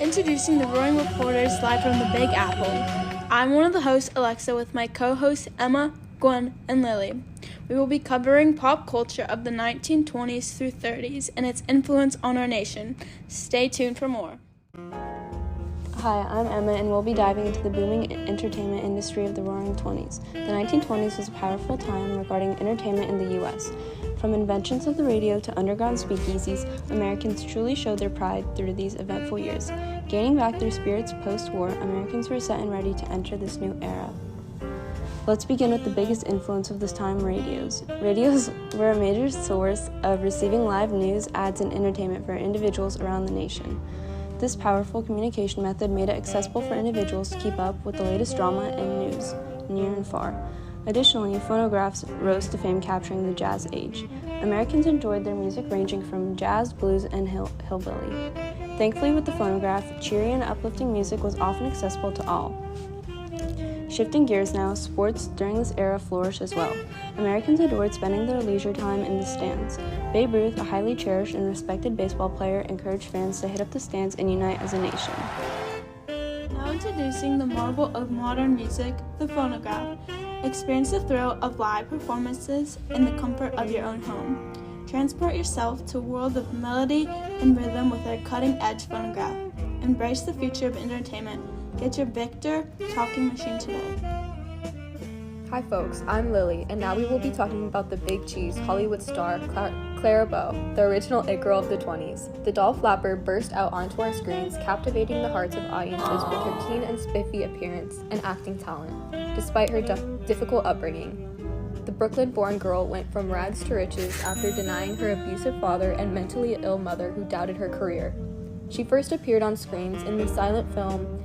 Introducing the Roaring Reporters live from the Big Apple. I'm one of the hosts, Alexa, with my co-hosts Emma, Gwen, and Lily. We will be covering pop culture of the 1920s through 30s and its influence on our nation. Stay tuned for more. Hi, I'm Emma, and we'll be diving into the booming entertainment industry of the Roaring '20s. The 1920s was a powerful time regarding entertainment in the U.S. From inventions of the radio to underground speakeasies, Americans truly showed their pride through these eventful years. Gaining back their spirits post-war, Americans were set and ready to enter this new era. Let's begin with the biggest influence of this time, radios. Radios were a major source of receiving live news, ads, and entertainment for individuals around the nation. This powerful communication method made it accessible for individuals to keep up with the latest drama and news, near and far. Additionally, phonographs rose to fame, capturing the jazz age. Americans enjoyed their music ranging from jazz, blues, and hillbilly. Thankfully, with the phonograph, cheery and uplifting music was often accessible to all. Shifting gears now, sports during this era flourished as well. Americans adored spending their leisure time in the stands. Babe Ruth, a highly cherished and respected baseball player, encouraged fans to hit up the stands and unite as a nation. Now introducing the marvel of modern music, the phonograph. Experience the thrill of live performances in the comfort of your own home. Transport yourself to a world of melody and rhythm with our cutting-edge phonograph. Embrace the future of entertainment. Get your Victor talking machine today. Hi folks, I'm Lily, and now we will be talking about the big cheese Hollywood star Clara Bow, the original it girl of the 20s. The doll flapper burst out onto our screens, captivating the hearts of audiences with her keen and spiffy appearance and acting talent, despite her difficult upbringing. The Brooklyn-born girl went from rags to riches after denying her abusive father and mentally ill mother who doubted her career. She first appeared on screens in the silent film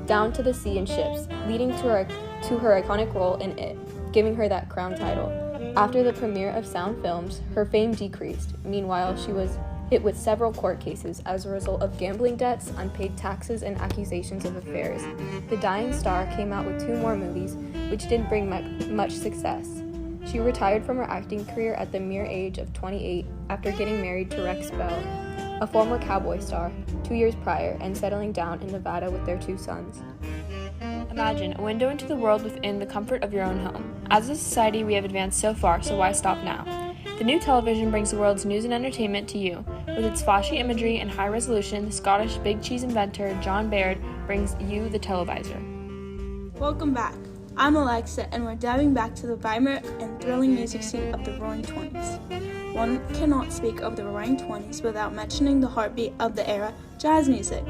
Down to the Sea in Ships, leading to her iconic role in It, giving her that crown title. After the premiere of sound films, her fame decreased. Meanwhile, she was hit with several court cases as a result of gambling debts, unpaid taxes, and accusations of affairs. The dying star came out with 2 more movies, which didn't bring much success. She retired from her acting career at the mere age of 28 after getting married to Rex Bell, a former cowboy star, 2 years prior, and settling down in Nevada with their 2 sons. Imagine a window into the world within the comfort of your own home. As a society, we have advanced so far, so why stop now? The new television brings the world's news and entertainment to you. With its flashy imagery and high resolution, the Scottish big cheese inventor John Baird brings you the televisor. Welcome back. I'm Alexa, and we're diving back to the vibrant and thrilling music scene of the Roaring '20s. One cannot speak of the Roaring '20s without mentioning the heartbeat of the era, jazz music.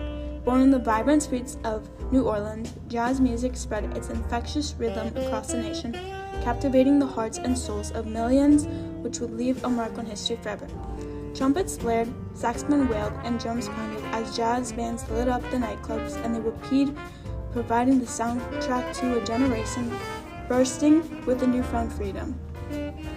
Born in the vibrant streets of New Orleans, jazz music spread its infectious rhythm across the nation, captivating the hearts and souls of millions, which would leave a mark on history forever. Trumpets blared, saxophone wailed, and drums pounded as jazz bands lit up the nightclubs and the Rapide, providing the soundtrack to a generation bursting with a newfound freedom.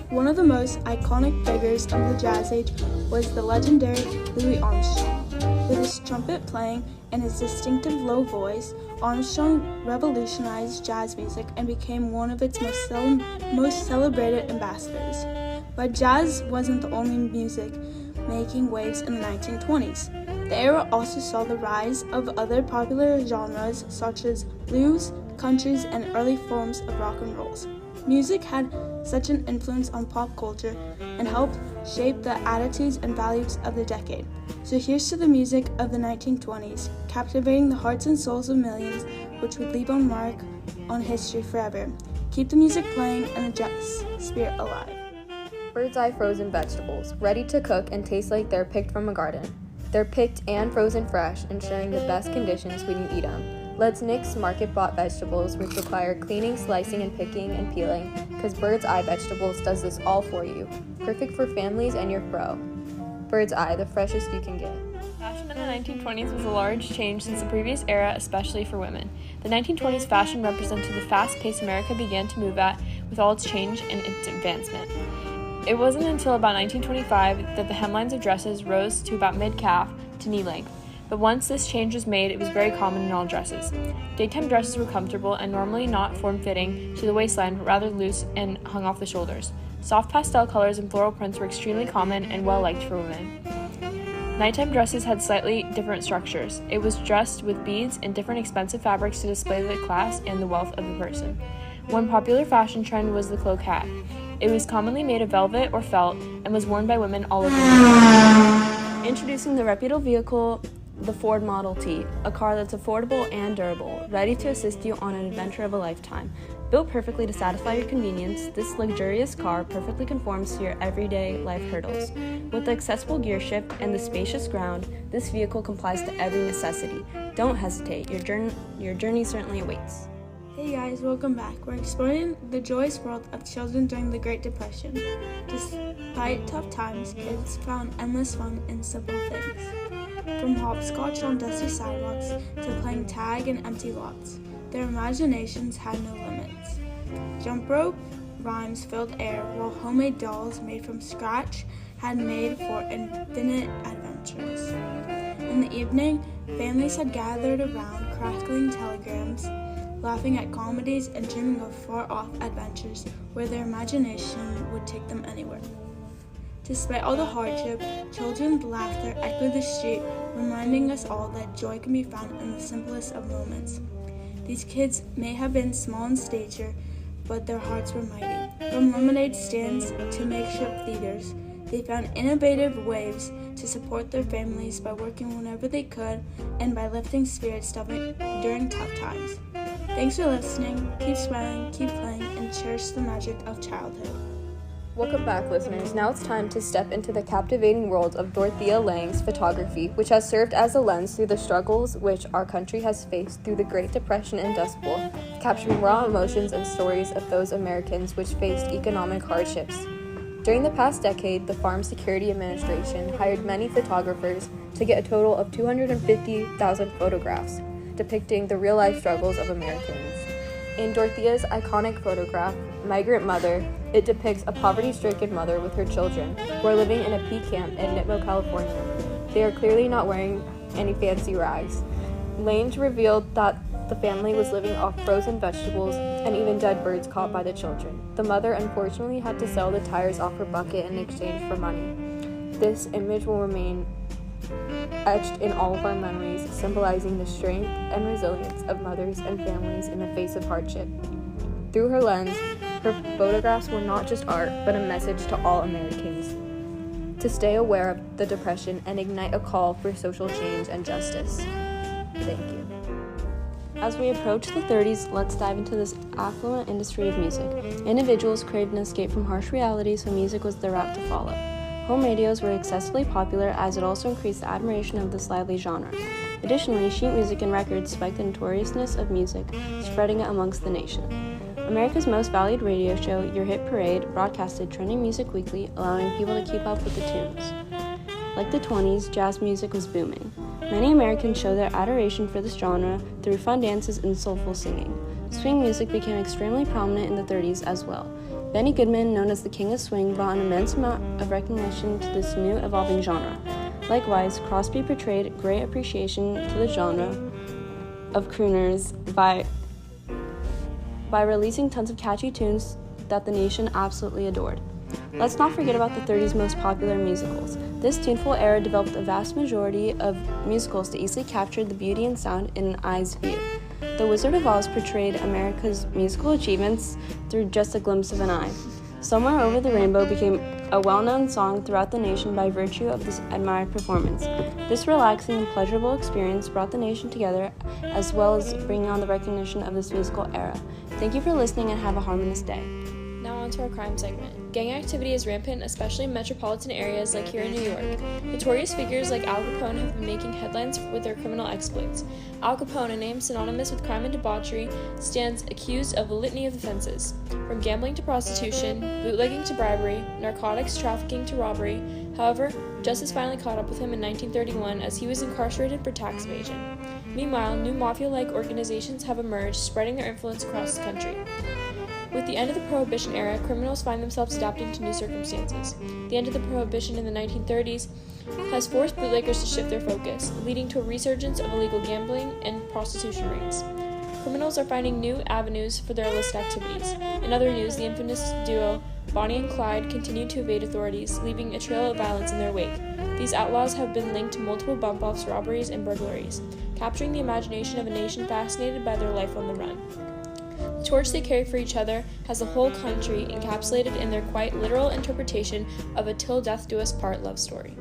One of the most iconic figures of the jazz age was the legendary Louis Armstrong. With his trumpet playing and his distinctive low voice, Armstrong revolutionized jazz music and became one of its most celebrated ambassadors. But jazz wasn't the only music making waves in the 1920s. The era also saw the rise of other popular genres such as blues, countries, and early forms of rock and rolls. Music had such an influence on pop culture and helped shape the attitudes and values of the decade. So here's to the music of the 1920s, captivating the hearts and souls of millions, which would leave a mark on history forever. Keep the music playing and the jazz spirit alive. Bird's Eye frozen vegetables, ready to cook and taste like they're picked from a garden. They're picked and frozen fresh, ensuring the best conditions when you eat them. Let's nix market-bought vegetables, which require cleaning, slicing, and picking and peeling, because Bird's Eye Vegetables does this all for you. Perfect for families and your fro. Bird's Eye, the freshest you can get. Fashion in the 1920s was a large change since the previous era, especially for women. The 1920s fashion represented the fast pace America began to move at with all its change and its advancement. It wasn't until about 1925 that the hemlines of dresses rose to about mid-calf to knee length. But once this change was made, it was very common in all dresses. Daytime dresses were comfortable and normally not form-fitting to the waistline, but rather loose and hung off the shoulders. Soft pastel colors and floral prints were extremely common and well-liked for women. Nighttime dresses had slightly different structures. It was dressed with beads and different expensive fabrics to display the class and the wealth of the person. One popular fashion trend was the cloak hat. It was commonly made of velvet or felt and was worn by women all over the world. Introducing the reputable vehicle, the Ford Model T, a car that's affordable and durable, ready to assist you on an adventure of a lifetime. Built perfectly to satisfy your convenience, this luxurious car perfectly conforms to your everyday life hurdles. With the accessible gear shift and the spacious ground, this vehicle complies to every necessity. Don't hesitate, your journey certainly awaits. Hey guys, welcome back. We're exploring the joyous world of children during the Great Depression. Despite tough times, kids found endless fun in simple things. From hopscotch on dusty sidewalks to playing tag in empty lots, their imaginations had no limits. Jump rope rhymes filled air, while homemade dolls made from scratch had made for infinite adventures. In the evening, families had gathered around crackling telegrams, laughing at comedies and dreaming of far-off adventures where their imagination would take them anywhere. Despite all the hardship, children's laughter echoed the street, reminding us all that joy can be found in the simplest of moments. These kids may have been small in stature, but their hearts were mighty. From lemonade stands to makeshift theaters, they found innovative ways to support their families by working whenever they could and by lifting spirits during tough times. Thanks for listening. Keep smiling, keep playing, and cherish the magic of childhood. Welcome back, listeners. Now it's time to step into the captivating world of Dorothea Lange's photography, which has served as a lens through the struggles which our country has faced through the Great Depression and Dust Bowl, capturing raw emotions and stories of those Americans which faced economic hardships. During the past decade, the Farm Security Administration hired many photographers to get a total of 250,000 photographs, depicting the real-life struggles of Americans. In Dorothea's iconic photograph, Migrant Mother, it depicts a poverty-stricken mother with her children who are living in a pea camp in Nitmo, California. They are clearly not wearing any fancy rags. Lange revealed that the family was living off frozen vegetables and even dead birds caught by the children. The mother unfortunately had to sell the tires off her bucket in exchange for money. This image will remain etched in all of our memories, symbolizing the strength and resilience of mothers and families in the face of hardship. Through her lens, her photographs were not just art, but a message to all Americans to stay aware of the Depression and ignite a call for social change and justice. Thank you. As we approach the 30s, let's dive into this affluent industry of music. Individuals craved an escape from harsh realities, so music was the route to follow. Home radios were excessively popular, as it also increased the admiration of this lively genre. Additionally, sheet music and records spiked the notoriousness of music, spreading it amongst the nation. America's most valued radio show, Your Hit Parade, broadcasted trending music weekly, allowing people to keep up with the tunes. Like the 20s, jazz music was booming. Many Americans showed their adoration for this genre through fun dances and soulful singing. Swing music became extremely prominent in the 30s as well. Benny Goodman, known as the King of Swing, brought an immense amount of recognition to this new evolving genre. Likewise, Crosby portrayed great appreciation to the genre of crooners by releasing tons of catchy tunes that the nation absolutely adored. Let's not forget about the 30s most popular musicals. This tuneful era developed a vast majority of musicals to easily capture the beauty and sound in an eye's view. The Wizard of Oz portrayed America's musical achievements through just a glimpse of an eye. Somewhere Over the Rainbow became a well-known song throughout the nation by virtue of this admired performance. This relaxing and pleasurable experience brought the nation together, as well as bringing on the recognition of this musical era. Thank you for listening and have a harmonious day. Now on to our crime segment. Gang activity is rampant, especially in metropolitan areas like here in New York. Notorious figures like Al Capone have been making headlines with their criminal exploits. Al Capone, a name synonymous with crime and debauchery, stands accused of a litany of offenses, from gambling to prostitution, bootlegging to bribery, narcotics trafficking to robbery. However, justice finally caught up with him in 1931 as he was incarcerated for tax evasion. Meanwhile, new mafia-like organizations have emerged, spreading their influence across the country. With the end of the Prohibition era, criminals find themselves adapting to new circumstances. The end of the Prohibition in the 1930s has forced bootleggers to shift their focus, leading to a resurgence of illegal gambling and prostitution rings. Criminals are finding new avenues for their illicit activities. In other news, the infamous duo Bonnie and Clyde continued to evade authorities, leaving a trail of violence in their wake. These outlaws have been linked to multiple bump-offs, robberies, and burglaries, capturing the imagination of a nation fascinated by their life on the run. The torch they carry for each other has the whole country encapsulated in their quite literal interpretation of a till death do us part love story.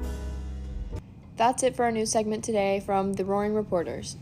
That's it for our news segment today from the Roaring Reporters.